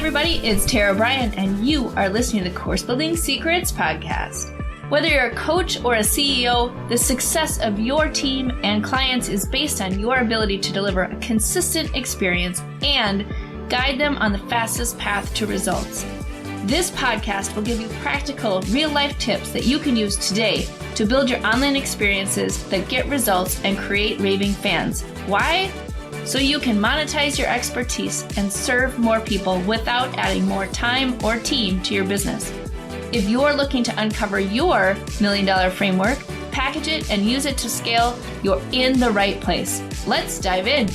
everybody, it's Bryan, and you are listening to the Course Building Secrets podcast. Whether you're a coach or a CEO, the success of your team and clients is based on your ability to deliver a consistent experience and guide them on the fastest path to results. This podcast will give you practical, real-life tips that you can use today to build your online experiences that get results and create raving fans. Why? So you can monetize your expertise and serve more people without adding more time or team to your business. If you're looking to uncover your $1 million framework, package it, and use it to scale, you're in the right place. Let's dive in.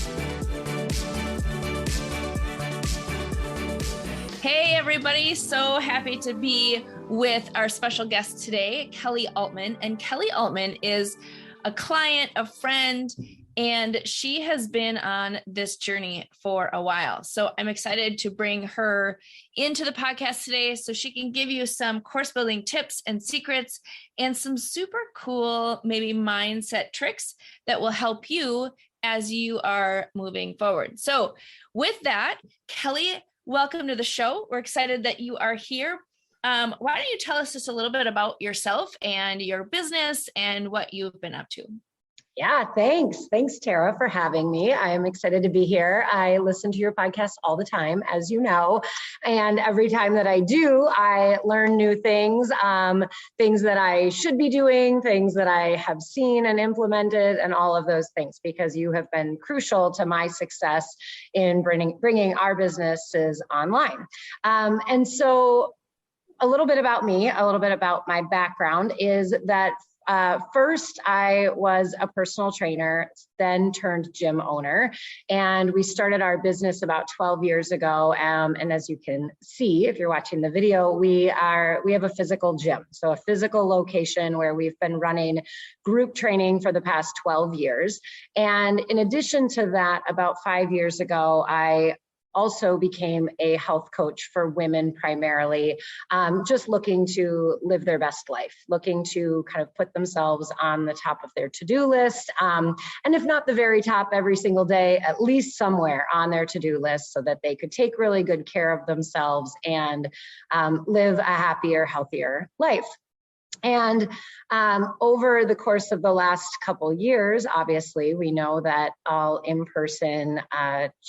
Hey, everybody. So happy to be with our special guest today, Kelly Altman. And Kelly Altman is a client, a friend, and she has been on this journey for a while. So I'm excited to bring her into the podcast today so she can give you some course building tips and secrets and some super cool, maybe mindset tricks that will help you as you are moving forward. So with that, Kelly, welcome to the show. We're excited that you are here. Why don't you tell us just a little bit about yourself and your business and what you've been up to? Yeah, thanks. Thanks, Tara, for having me. I am excited to be here. I listen to your podcast all the time, as you know, and every time that I do, I learn new things, things that I should be doing, things that I have seen and implemented, and all of those things, because you have been crucial to my success in bringing our businesses online. And so a little bit about me, a little bit about my background is that first, I was a personal trainer, then turned gym owner, and we started our business about 12 years ago. And as you can see, if you're watching the video, we have a physical gym, so a physical location where we've been running group training for the past 12 years. And in addition to that, about 5 years ago, I also became a health coach for women primarily, just looking to live their best life, looking to kind of put themselves on the top of their to-do list. And if not the very top every single day, at least somewhere on their to-do list so that they could take really good care of themselves and live a happier, healthier life. And over the course of the last couple years, obviously, we know that all in-person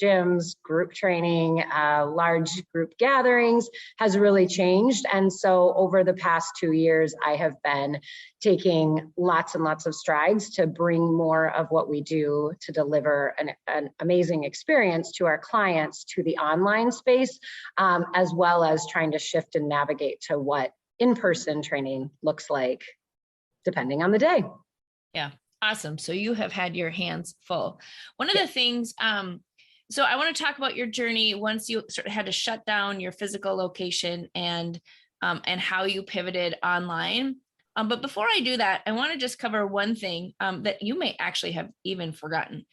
gyms, group training, large group gatherings has really changed. And so over the past 2 years, I have been taking lots and lots of strides to bring more of what we do to deliver an amazing experience to our clients to the online space, as well as trying to shift and navigate to what in-person training looks like, depending on the day. Yeah, awesome. So you have had your hands full. One of the things, so I want to talk about your journey once you sort of had to shut down your physical location and how you pivoted online. But before I do that, I want to just cover one thing that you may actually have even forgotten,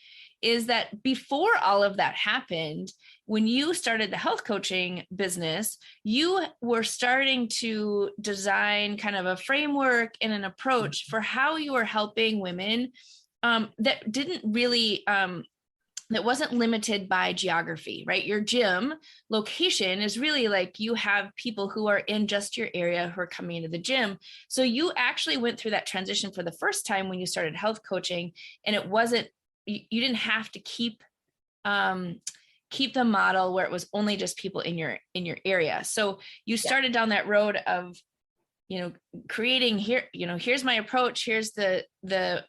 is that before all of that happened, when you started the health coaching business, you were starting to design kind of a framework and an approach for how you were helping women that didn't really, that wasn't limited by geography, right? Your gym location is really like you have people who are in just your area who are coming into the gym. So you actually went through that transition for the first time when you started health coaching, and it wasn't, you didn't have to keep the model where it was only just people in your area. So you started down that road of, creating here's my approach, here's the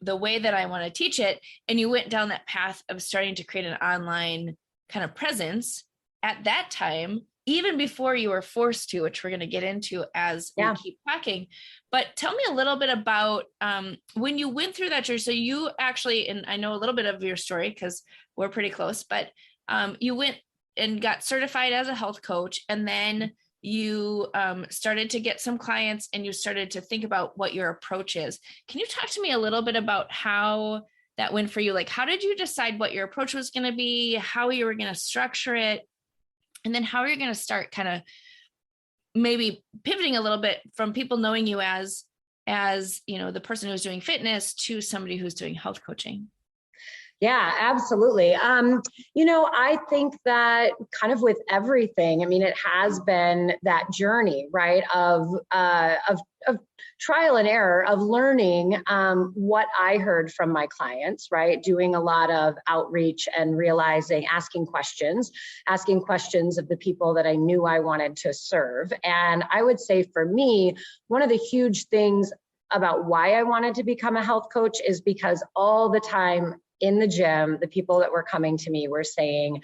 way that I want to teach it. And you went down that path of starting to create an online kind of presence at that time, even before you were forced to, which we're going to get into as we keep talking. But tell me a little bit about when you went through that journey. So you actually, and I know a little bit of your story because we're pretty close, but you went and got certified as a health coach, and then you started to get some clients and you started to think about what your approach is. Can you talk to me a little bit about how that went for you? Like, how did you decide what your approach was going to be, how you were going to structure it, and then how are you going to start kind of maybe pivoting a little bit from people knowing you as the person who's doing fitness to somebody who's doing health coaching? Yeah, absolutely. I think that kind of with everything, I mean, it has been that journey, right, of trial and error, of learning what I heard from my clients, right, doing a lot of outreach and realizing, asking questions of the people that I knew I wanted to serve. And I would say for me, one of the huge things about why I wanted to become a health coach is because all the time in the gym, the people that were coming to me were saying,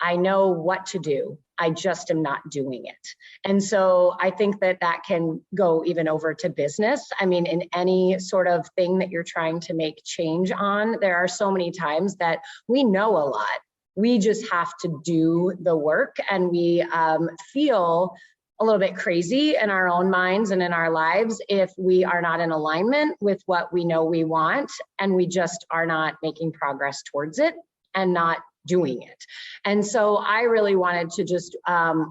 I know what to do, I just am not doing it. And so I think that that can go even over to business. I mean, in any sort of thing that you're trying to make change on, there are so many times that we know a lot. We just have to do the work, and we feel a little bit crazy in our own minds and in our lives if we are not in alignment with what we know we want, and we just are not making progress towards it and not doing it. And so I really wanted to just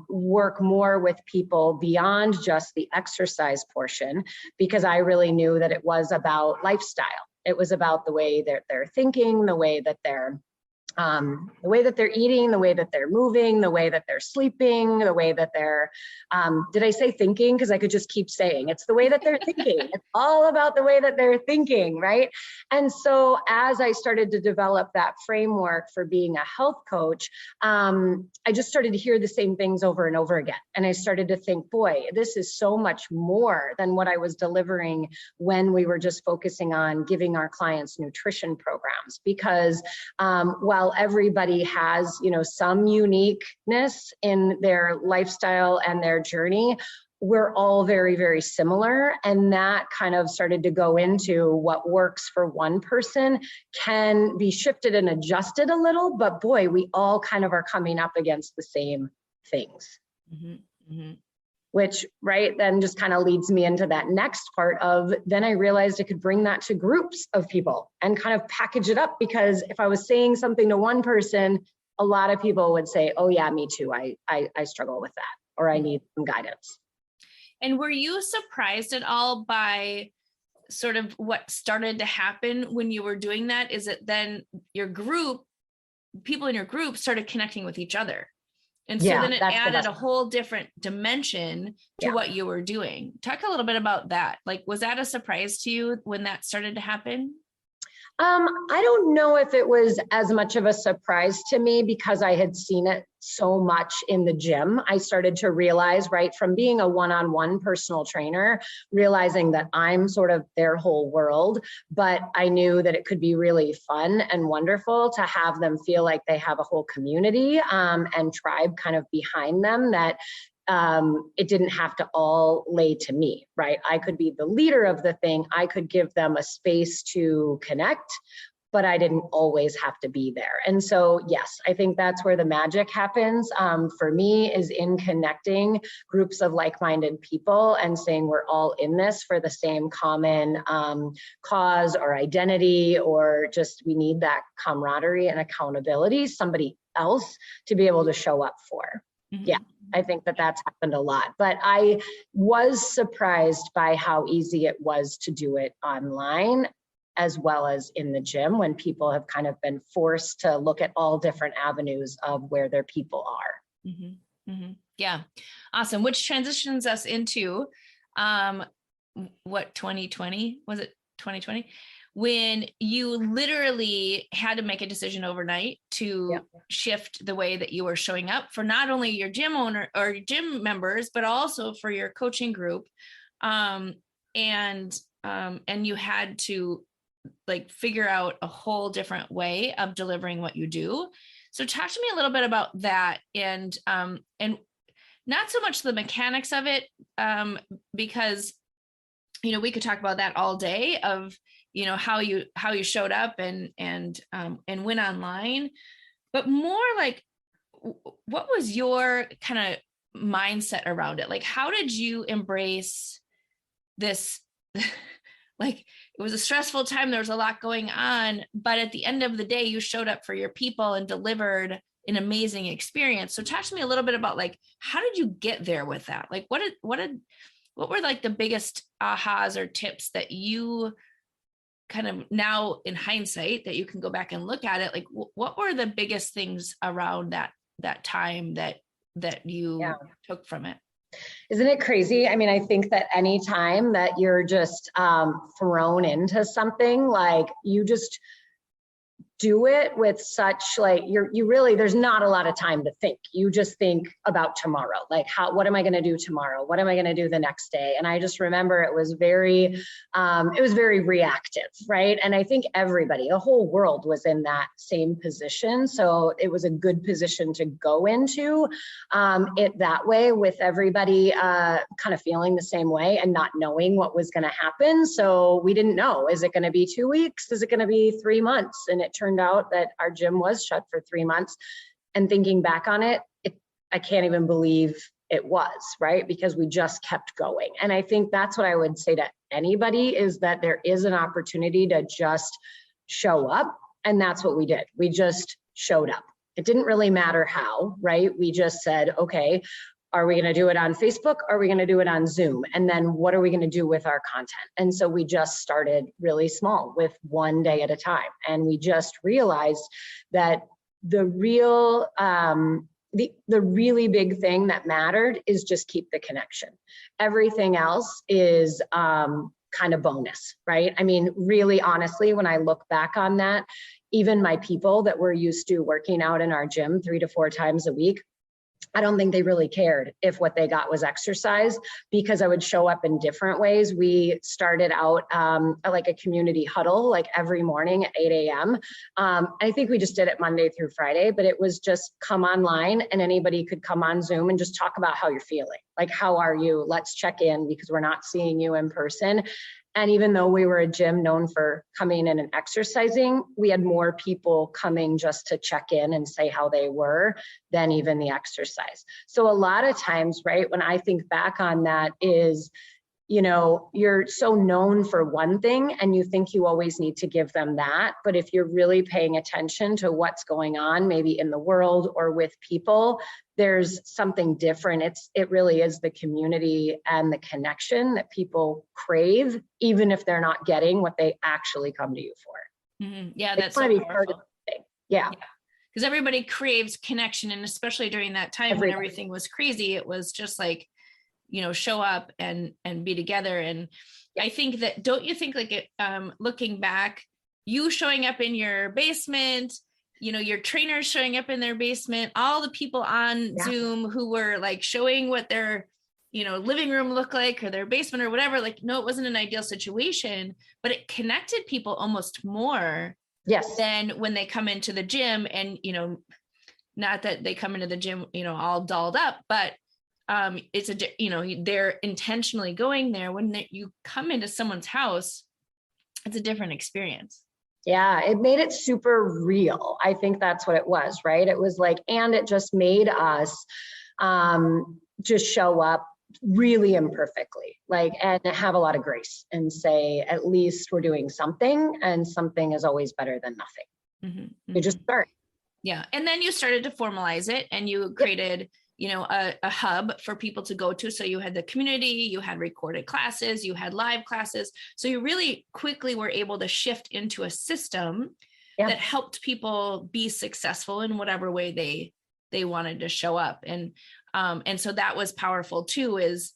work more with people beyond just the exercise portion, because I really knew that it was about lifestyle. It was about the way that they're thinking, the way that they're eating, the way that they're moving, the way that they're sleeping, the way that they're, did I say thinking? Because I could just keep saying, it's the way that they're thinking. It's all about the way that they're thinking, right? And so as I started to develop that framework for being a health coach, I just started to hear the same things over and over again. And I started to think, boy, this is so much more than what I was delivering when we were just focusing on giving our clients nutrition programs. Because while everybody has, some uniqueness in their lifestyle and their journey, we're all very, very similar. And that kind of started to go into what works for one person can be shifted and adjusted a little, but boy, we all kind of are coming up against the same things. Mm-hmm. Mm-hmm. Which, right, then just kind of leads me into that next part of, then I realized I could bring that to groups of people and kind of package it up, because if I was saying something to one person, a lot of people would say, oh yeah, me too, I struggle with that, or I need some guidance. And were you surprised at all by sort of what started to happen when you were doing that? Is it then people in your group started connecting with each other? And so then it added a whole different dimension to what you were doing. Talk a little bit about that. Like, was that a surprise to you when that started to happen? I don't know if it was as much of a surprise to me, because I had seen it so much in the gym. I started to realize, right, from being a one-on-one personal trainer, realizing that I'm sort of their whole world, but I knew that it could be really fun and wonderful to have them feel like they have a whole community and tribe kind of behind them, that it didn't have to all lay to me, right? I could be the leader of the thing. I could give them a space to connect, but I didn't always have to be there. And so, yes, I think that's where the magic happens for me, is in connecting groups of like-minded people and saying we're all in this for the same common cause or identity, or just we need that camaraderie and accountability, somebody else to be able to show up for. Mm-hmm. Yeah, I think that that's happened a lot, but I was surprised by how easy it was to do it online as well as in the gym, when people have kind of been forced to look at all different avenues of where their people are. Mm-hmm. Mm-hmm. Yeah. Awesome. Which transitions us into what, 2020? Was it 2020? When you literally had to make a decision overnight to shift the way that you were showing up for not only your gym owner or gym members, but also for your coaching group. And you had to like figure out a whole different way of delivering what you do. So talk to me a little bit about that, and not so much the mechanics of it, because we could talk about that all day of how you showed up and went online, but more like, what was your kind of mindset around it? Like, how did you embrace this? Like, it was a stressful time. There was a lot going on, but at the end of the day, you showed up for your people and delivered an amazing experience. So talk to me a little bit about, like, how did you get there with that? Like, what were like the biggest ahas or tips that you kind of now in hindsight that you can go back and look at it, like what were the biggest things around that time that you took from it? Isn't it crazy? I mean, I think that any time that you're just thrown into something, like you just do it with such like you really, there's not a lot of time to think. You just think about tomorrow, like what am I going to do tomorrow? What am I going to do the next day? And I just remember it was very reactive, right? And I think everybody, the whole world was in that same position. So it was a good position to go into it that way, with everybody kind of feeling the same way and not knowing what was going to happen. So we didn't know, is it going to be 2 weeks? Is it going to be 3 months? And it turned out that our gym was shut for 3 months. And thinking back on it, I can't even believe it was, right? Because we just kept going. And I think that's what I would say to anybody, is that there is an opportunity to just show up. And that's what we did. We just showed up. It didn't really matter how, right? We just said, okay, are we going to do it on Facebook? Are we going to do it on Zoom? And then what are we going to do with our content? And so we just started really small, with 1 day at a time. And we just realized that the real, the really big thing that mattered is just keep the connection. Everything else is kind of bonus, right? I mean, really, honestly, when I look back on that, even my people that were used to working out in our gym 3 to 4 times a week, I don't think they really cared if what they got was exercise, because I would show up in different ways. We started out like a community huddle, like every morning at 8 a.m. I think we just did it Monday through Friday, but it was just come online and anybody could come on Zoom and just talk about how you're feeling. Like, how are you? Let's check in, because we're not seeing you in person. And even though we were a gym known for coming in and exercising, we had more people coming just to check in and say how they were than even the exercise. So a lot of times, right, when I think back on that is, you know, you're so known for one thing and you think you always need to give them that. But if you're really paying attention to what's going on, maybe in the world or with people, there's something different. It really is the community and the connection that people crave, even if they're not getting what they actually come to you for. Mm-hmm. Yeah, that's so powerful. Yeah. Because everybody craves connection. And especially during that time when everything was crazy, it was just like, you know, show up and be together. And I think that, don't you think, like it, looking back, you showing up in your basement, you know, your trainers showing up in their basement, all the people on Zoom who were like showing what their, you know, living room looked like, or their basement or whatever, like, no, it wasn't an ideal situation, but it connected people almost more than when they come into the gym. And, you know, not that they come into the gym, you know, all dolled up, but it's a, you know, they're intentionally going there. When you come into someone's house, it's a different experience. Yeah, it made it super real. I think that's what it was, right? It was like, and it just made us just show up really imperfectly, like, and have a lot of grace and say, at least we're doing something, and something is always better than nothing. Mm-hmm. You just start. Yeah. And then you started to formalize it, and you created, you know, a hub for people to go to. So you had the community, you had recorded classes, you had live classes. So you really quickly were able to shift into a system that helped people be successful in whatever way they wanted to show up. And so that was powerful too, is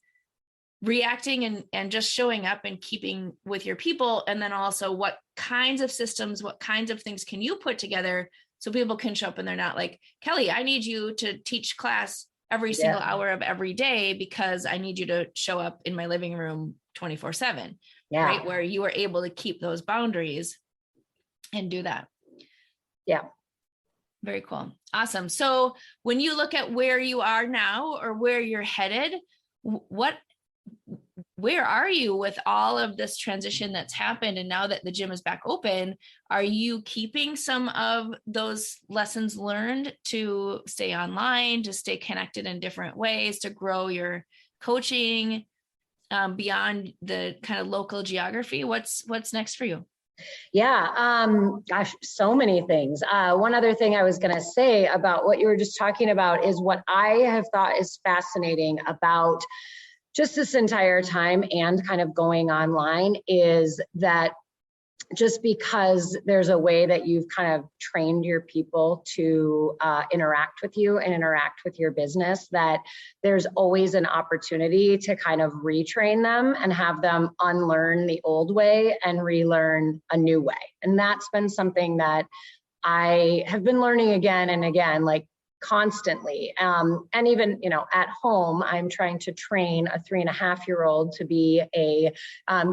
reacting and just showing up and keeping with your people. And then also, what kinds of systems, what kinds of things can you put together so people can show up and they're not like, Kelly, I need you to teach class every single hour of every day, because I need you to show up in my living room 24/7, right? Where you were able to keep those boundaries and do that. Yeah. Very cool. Awesome. So when you look at where you are now, or where you're headed, where are you with all of this transition that's happened? And now that the gym is back open, are you keeping some of those lessons learned to stay online, to stay connected in different ways, to grow your coaching beyond the kind of local geography? What's next for you? Yeah, gosh, so many things. One other thing I was going to say about what you were just talking about is what I have thought is fascinating about just this entire time and kind of going online is that just because there's a way that you've kind of trained your people to interact with you and interact with your business, that there's always an opportunity to kind of retrain them and have them unlearn the old way and relearn a new way. And that's been something that I have been learning again and again, like constantly. And even, at home, I'm trying to train a 3.5-year-old to be a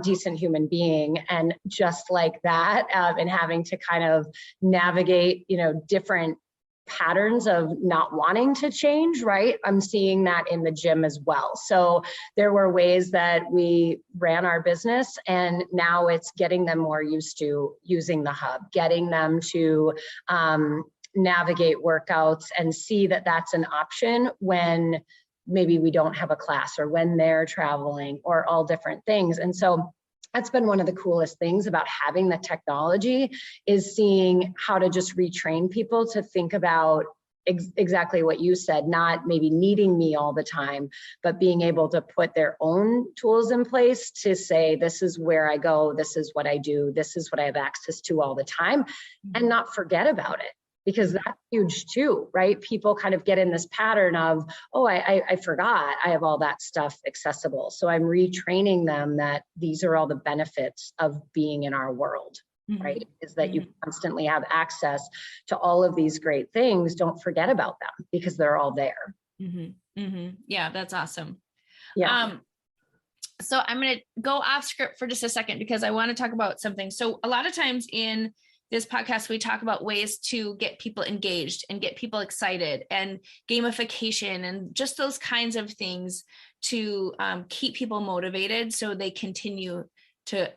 decent human being. And just like that, and having to kind of navigate, different patterns of not wanting to change, right? I'm seeing that in the gym as well. So there were ways that we ran our business, and now it's getting them more used to using the hub, getting them to navigate workouts and see that that's an option when maybe we don't have a class or when they're traveling or all different things. And so that's been one of the coolest things about having the technology, is seeing how to just retrain people to think about exactly what you said, not maybe needing me all the time, but being able to put their own tools in place to say, this is where I go, this is what I do, this is what I have access to all the time, and not forget about it. Because that's huge too, right? People kind of get in this pattern of, oh, I forgot I have all that stuff accessible. So I'm retraining them that these are all the benefits of being in our world, right? Is that you constantly have access to all of these great things. Don't forget about them because they're all there. Yeah, that's awesome. Yeah. So I'm going to go off script for just a second because I want to talk about something. So a lot of times in this podcast, we talk about ways to get people engaged and get people excited, and gamification and just those kinds of things to keep people motivated so they continue to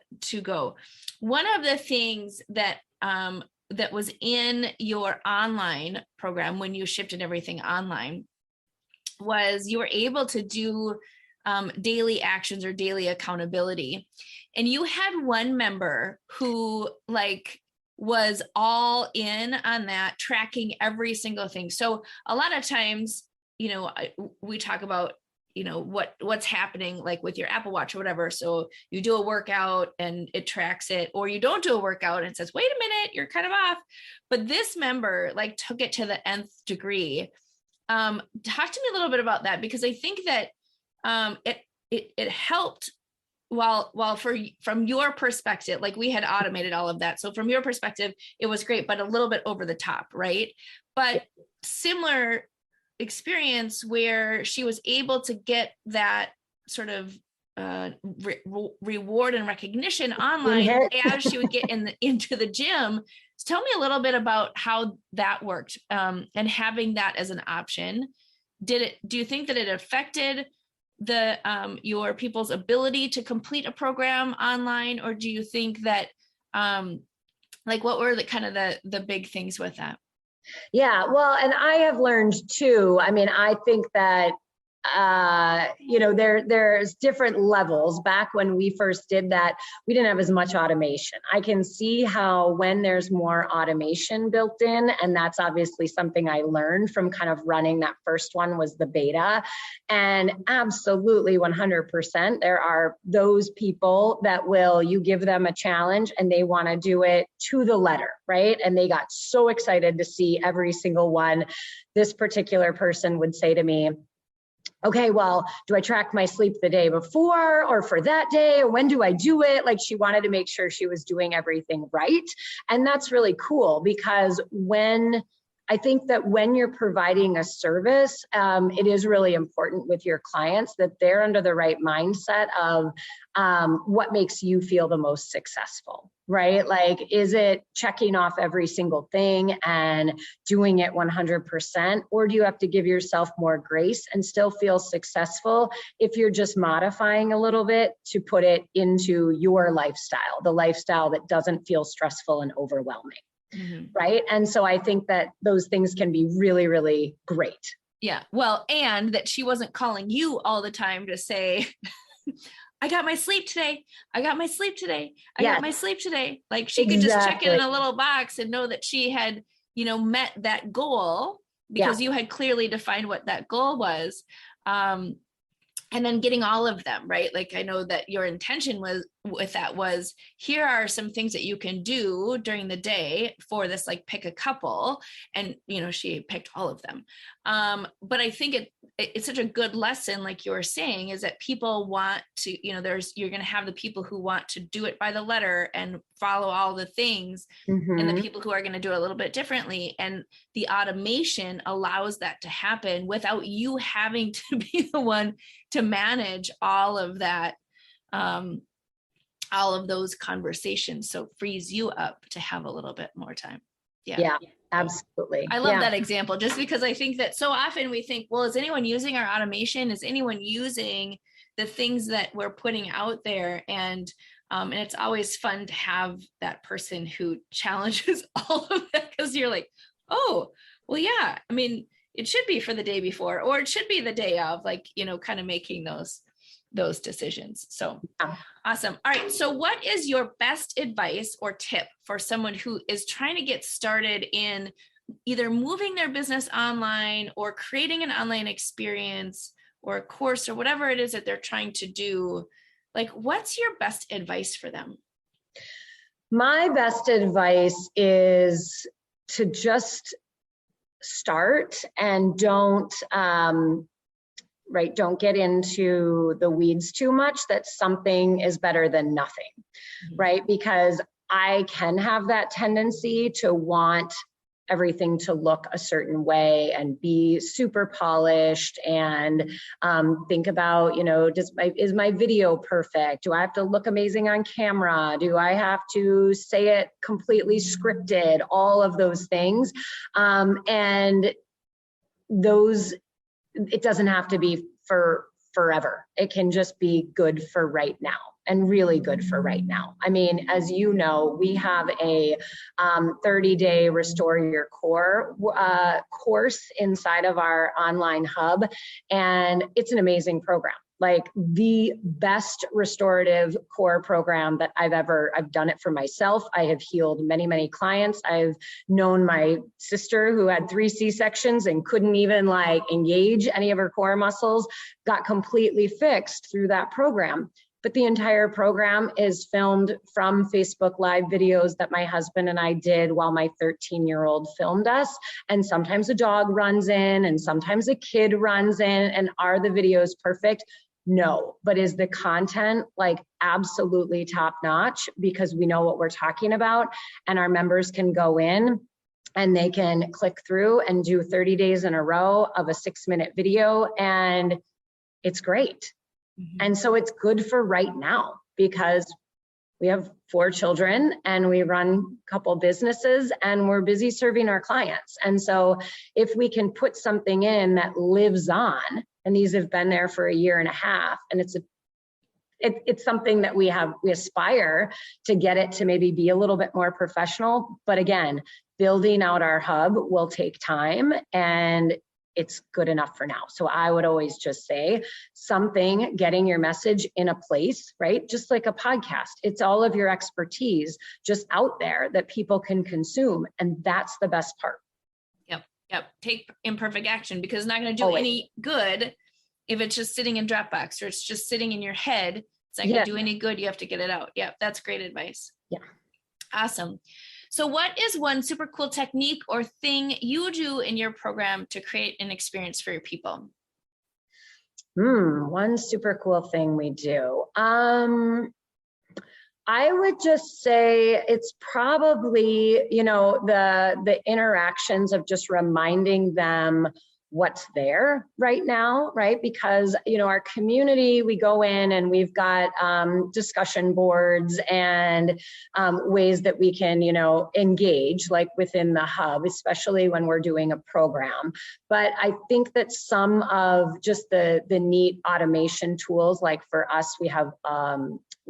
go. One of the things that that was in your online program when you shifted everything online was you were able to do daily actions or daily accountability. And you had one member who was all in on that, tracking every single thing. So a lot of times, we talk about, what's happening like with your Apple Watch or whatever. So you do a workout and it tracks it, or you don't do a workout and it says, wait a minute, you're kind of off. But this member took it to the nth degree. Talk to me a little bit about that, because I think that it helped. From your perspective, we had automated all of that. So from your perspective, it was great, but a little bit over the top, right? But similar experience where she was able to get that sort of reward and recognition online as she would get into the gym. So tell me a little bit about how that worked, and having that as an option. Do you think that it affected your people's ability to complete a program online, or do you think that what were the big things with that? Yeah, well, and I have learned too. I mean, I think that there's different levels. Back when we first did that, we didn't have as much automation. I can see how when there's more automation built in, and that's obviously something I learned from kind of running that first one, was the beta. And absolutely 100%, there are those people that you give them a challenge and they want to do it to the letter, right? And they got so excited to see every single one. This particular person would say to me, okay, well, do I track my sleep the day before or for that day? Or when do I do it? She wanted to make sure she was doing everything right. And that's really cool, because I think that when you're providing a service, it is really important with your clients that they're under the right mindset of what makes you feel the most successful, right? Is it checking off every single thing and doing it 100%? Or do you have to give yourself more grace and still feel successful if you're just modifying a little bit to put it into your lifestyle, the lifestyle that doesn't feel stressful and overwhelming? Right. And so I think that those things can be really, really great. Yeah. Well, and that she wasn't calling you all the time to say, I got my sleep today. I got my sleep today. I got my sleep today. She could just check it in a little box and know that she had, met that goal, because you had clearly defined what that goal was. and then getting all of them, right? Like, I know that your intention was here are some things that you can do during the day for this, like pick a couple, and she picked all of them. But I think it's such a good lesson, like you were saying, is that people want to, you're going to have the people who want to do it by the letter and follow all the things, and the people who are going to do it a little bit differently. And the automation allows that to happen without you having to be the one to manage all of that, all of those conversations. So it frees you up to have a little bit more time. Yeah, absolutely. I love that example, just because I think that so often we think, well, is anyone using our automation? Is anyone using the things that we're putting out there? And it's always fun to have that person who challenges all of that, because you're like, oh, well, yeah, I mean, it should be for the day before, or it should be the day of, like, kind of making those decisions. So awesome. All right. So what is your best advice or tip for someone who is trying to get started in either moving their business online or creating an online experience or a course or whatever it is that they're trying to do? Like, what's your best advice for them? My best advice is to just start and don't get into the weeds too much, that something is better than nothing, right? Because I can have that tendency to want everything to look a certain way and be super polished, and think about, is my video perfect? Do I have to look amazing on camera? Do I have to say it completely scripted? All of those things. And those, it doesn't have to be for forever. It can just be good for right now, and really good for right now. I mean, as you know, we have a 30-day Restore Your Core course inside of our online hub, and it's an amazing program. Like, the best restorative core program that I've done it for myself. I have healed many, many clients. I've known my sister who had 3 C-sections and couldn't even engage any of her core muscles, got completely fixed through that program. But the entire program is filmed from Facebook Live videos that my husband and I did while my 13-year-old filmed us. And sometimes a dog runs in, and sometimes a kid runs in. And are the videos perfect? No. But is the content absolutely top notch? Because we know what we're talking about, and our members can go in and they can click through and do 30 days in a row of a 6-minute video, and it's great. And so it's good for right now, because we have 4 children and we run a couple businesses and we're busy serving our clients. And so if we can put something in that lives on, and these have been there for 1.5 years, and it's something that we aspire to get it to maybe be a little bit more professional. But again, building out our hub will take time, and it's good enough for now. So I would always just say getting your message in a place, right? Just like a podcast, it's all of your expertise just out there that people can consume. And that's the best part. Yep. Take imperfect action, because it's not going to do any good if it's just sitting in Dropbox, or it's just sitting in your head. It's not going to do any good. You have to get it out. Yep. That's great advice. Yeah. Awesome. So what is one super cool technique or thing you do in your program to create an experience for your people? One super cool thing we do. I would just say it's probably, the interactions of just reminding them what's there right now, right? Because, our community, we go in and we've got discussion boards and ways that we can, engage within the hub, especially when we're doing a program. But I think that some of just the neat automation tools, like for us, we have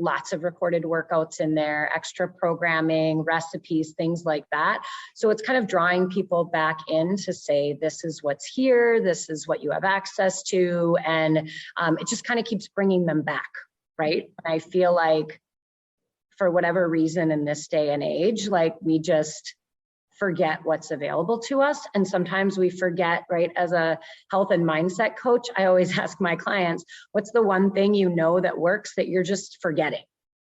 lots of recorded workouts in there, extra programming, recipes, things like that. So it's kind of drawing people back in to say, this is what's here, this is what you have access to. And it just kind of keeps bringing them back, right? And I feel like for whatever reason in this day and age, we just forget what's available to us. And sometimes we forget, right? As a health and mindset coach, I always ask my clients, what's the one thing you know that works that you're just forgetting?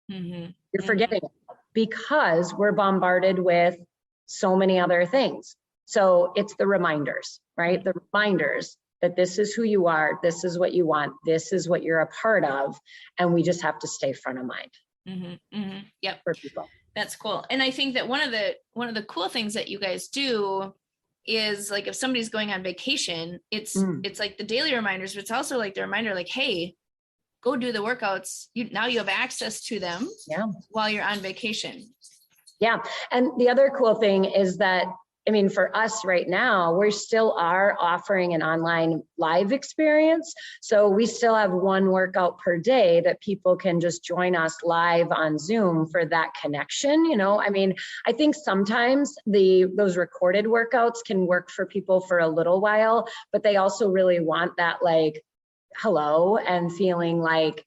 You're forgetting it because we're bombarded with so many other things. So it's the reminders, right? The reminders that this is who you are, this is what you want, this is what you're a part of, and we just have to stay front of mind. Yep. For people. That's cool. And I think that one of the cool things that you guys do is like if somebody's going on vacation, it's like the daily reminders, but it's also like the reminder, like, hey, go do the workouts. Now you have access to them while you're on vacation. Yeah. And the other cool thing is that, I mean, for us right now, we still are offering an online live experience. So we still have one workout per day that people can just join us live on Zoom for that connection. You know, I mean, I think sometimes those recorded workouts can work for people for a little while, but they also really want that like hello and feeling like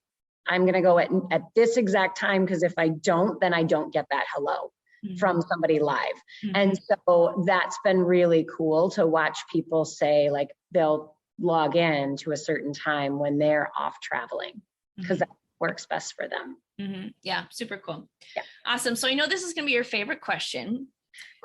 I'm going to go at this exact time, because if I don't, then I don't get that hello from somebody live. And so that's been really cool to watch people say, like, they'll log in to a certain time when they're off traveling, because that works best for them. Yeah, super cool. Yeah. Awesome. So I know this is going to be your favorite question.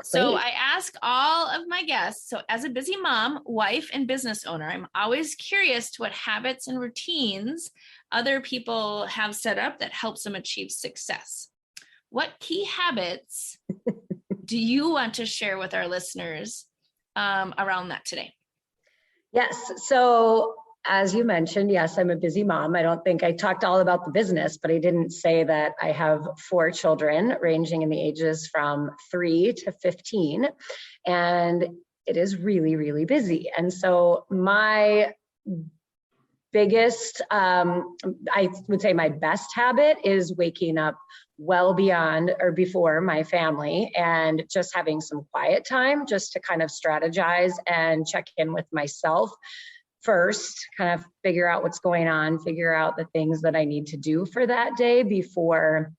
So I ask all of my guests, so as a busy mom, wife, and business owner, I'm always curious to what habits and routines other people have set up that helps them achieve success. What key habits do you want to share with our listeners around that today? Yes. So as you mentioned, yes, I'm a busy mom. I don't think I talked all about the business, but I didn't say that I have 4 children ranging in the ages from 3 to 15. And it is really, really busy. And so my biggest, I would say my best habit is waking up well beyond or before my family and just having some quiet time just to kind of strategize and check in with myself first, kind of figure out what's going on, figure out the things that I need to do for that day before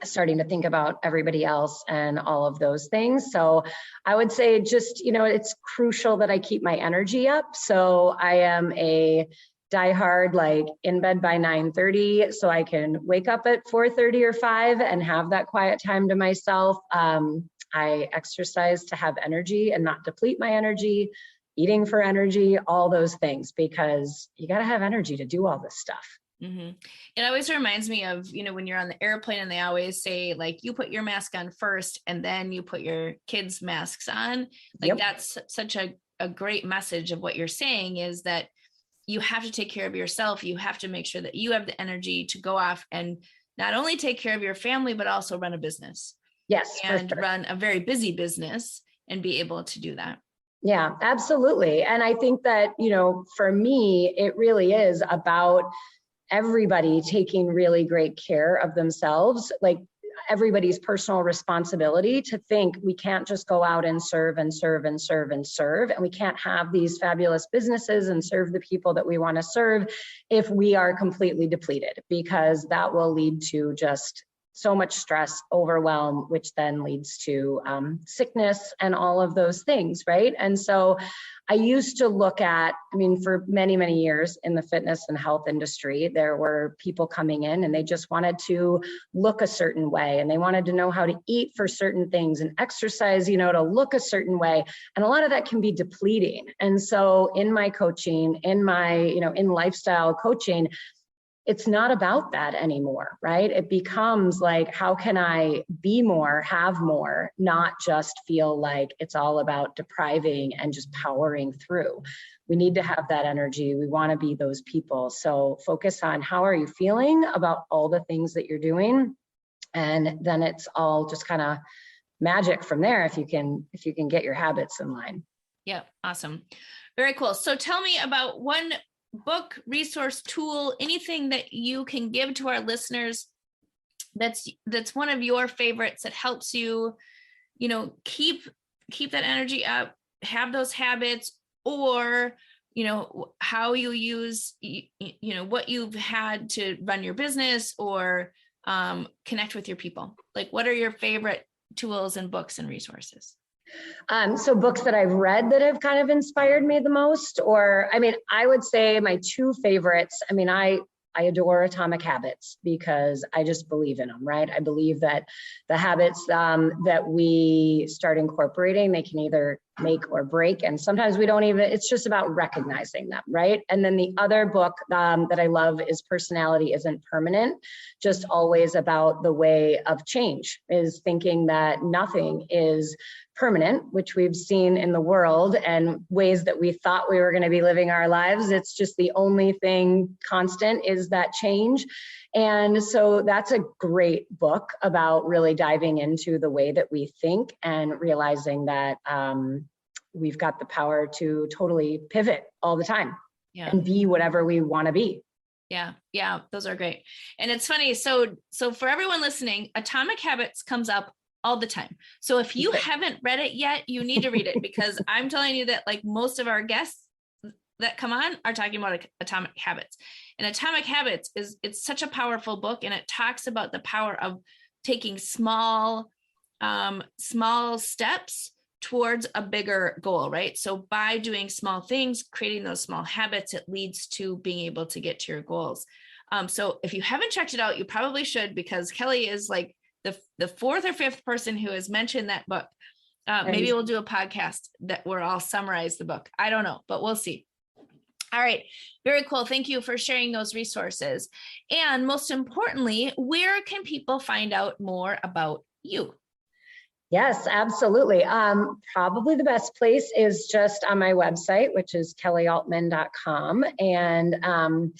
starting to think about everybody else and all of those things. So I would say just, you know, it's crucial that I keep my energy up. So I am a diehard, like in bed by 9:30, so I can wake up at 4:30 or 5 and have that quiet time to myself. I exercise to have energy and not deplete my energy, eating for energy, all those things, because you got to have energy to do all this stuff. It always reminds me of, you know, when you're on the airplane and they always say, like, you put your mask on first and then you put your kids' masks on. Like, that's such a great message of what you're saying, is that you have to take care of yourself. You have to make sure that you have the energy to go off and not only take care of your family, but also run a business. Yes. And run a very busy business and be able to do that. Yeah, absolutely. And I think that, you know, for me, it really is about everybody taking really great care of themselves, like everybody's personal responsibility to think we can't just go out and serve and serve and serve and serve. And we can't have these fabulous businesses and serve the people that we want to serve if we are completely depleted, because that will lead to just so much stress, overwhelm, which then leads to sickness and all of those things, right? And so I used to look at, I mean, for many, many years in the fitness and health industry, there were people coming in and they just wanted to look a certain way and they wanted to know how to eat for certain things and exercise, you know, to look a certain way. And a lot of that can be depleting. And so in my coaching, in my, you know, in lifestyle coaching, it's not about that anymore, right? It becomes like, how can I be more, have more, not just feel like it's all about depriving and just powering through. We need to have that energy. We want to be those people. So focus on how are you feeling about all the things that you're doing. And then it's all just kind of magic from there if you can get your habits in line. Yeah, awesome. Very cool. So tell me about one book, resource, tool, anything that you can give to our listeners that's one of your favorites that helps you, you know, keep that energy up, have those habits, or, you know, how you use, you know, what you've had to run your business or connect with your people. Like, what are your favorite tools and books and resources? So books that I've read that have kind of inspired me the most, or I would say my two favorites. I adore Atomic Habits because I just believe in them, right? I believe that the habits that we start incorporating, they can either make or break. And sometimes we don't even, it's just about recognizing them, right? And then the other book that I love is Personality Isn't Permanent, just always about the way of change, is thinking that nothing is permanent, which we've seen in the world and ways that we thought we were going to be living our lives. It's just the only thing constant is that change. And so that's a great book about really diving into the way that we think and realizing that we've got the power to totally pivot all the time and be whatever we want to be. Yeah, those are great. And it's funny. So for everyone listening, Atomic Habits comes up all the time. So if you haven't read it yet, you need to read it, because I'm telling you that like most of our guests that come on are talking about Atomic Habits. And Atomic Habits it's such a powerful book, and it talks about the power of taking small steps towards a bigger goal, right? So by doing small things, creating those small habits, it leads to being able to get to your goals. So if you haven't checked it out, you probably should, because Kelly is like the fourth or fifth person who has mentioned that book. Maybe we'll do a podcast where I'll summarize the book. I don't know, but we'll see. All right. Very cool. Thank you for sharing those resources. And most importantly, where can people find out more about you? Yes, absolutely. Probably the best place is just on my website, which is kellyaltman.com. And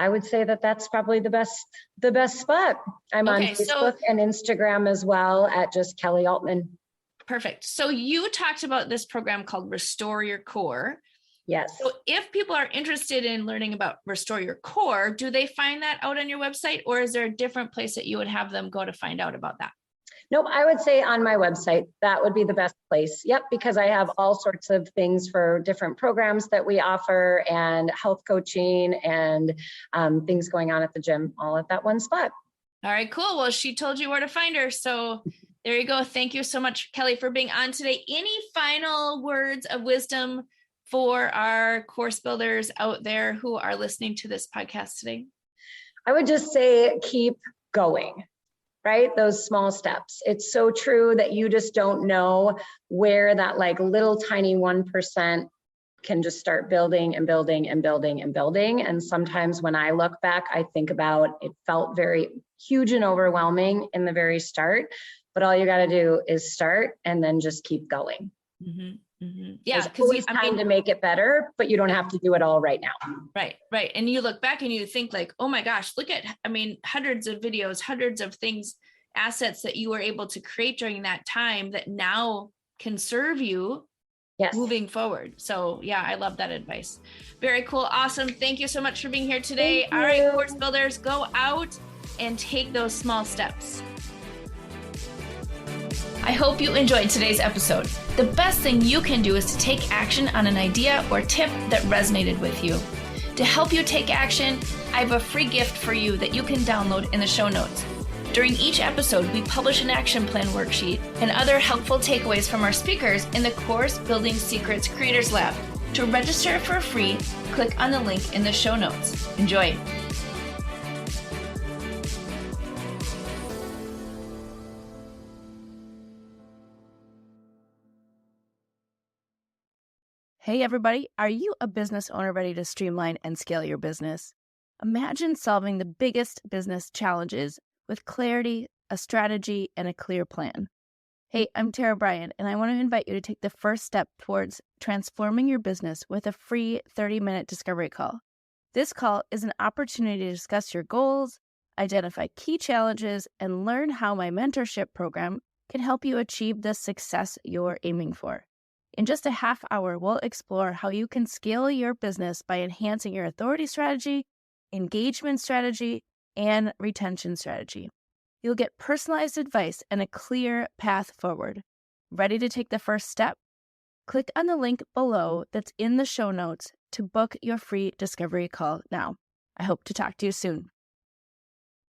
I would say that that's probably the best spot. I'm on Facebook and Instagram as well at just Kelly Altman. Perfect. So you talked about this program called Restore Your Core. Yes. So if people are interested in learning about Restore Your Core, do they find that out on your website, or is there a different place that you would have them go to find out about that? Nope, I would say on my website, that would be the best place. Yep, because I have all sorts of things for different programs that we offer, and health coaching and things going on at the gym, all at that one spot. All right, cool. Well, she told you where to find her. So there you go. Thank you so much, Kelly, for being on today. Any final words of wisdom for our course builders out there who are listening to this podcast today? I would just say keep going. Right? Those small steps. It's so true that you just don't know where that like little tiny 1% can just start building and building and building and building. And sometimes when I look back, I think about it felt very huge and overwhelming in the very start, but all you got to do is start and then just keep going. Mm-hmm. Mm-hmm. Yeah, because it's time to make it better, but you don't have to do it all right now. Right. And you look back and you think like, oh my gosh, look at, hundreds of videos, hundreds of things, assets that you were able to create during that time that now can serve you moving forward. So yeah, I love that advice. Very cool. Awesome. Thank you so much for being here today. All right, course builders, go out and take those small steps. I hope you enjoyed today's episode. The best thing you can do is to take action on an idea or tip that resonated with you. To help you take action, I have a free gift for you that you can download in the show notes. During each episode, we publish an action plan worksheet and other helpful takeaways from our speakers in the Course Building Secrets Creators Lab. To register for free, click on the link in the show notes. Enjoy. Hey everybody, are you a business owner ready to streamline and scale your business? Imagine solving the biggest business challenges with clarity, a strategy, and a clear plan. Hey, I'm Bryan, and I want to invite you to take the first step towards transforming your business with a free 30-minute discovery call. This call is an opportunity to discuss your goals, identify key challenges, and learn how my mentorship program can help you achieve the success you're aiming for. In just a half hour, we'll explore how you can scale your business by enhancing your authority strategy, engagement strategy, and retention strategy. You'll get personalized advice and a clear path forward. Ready to take the first step? Click on the link below that's in the show notes to book your free discovery call now. I hope to talk to you soon.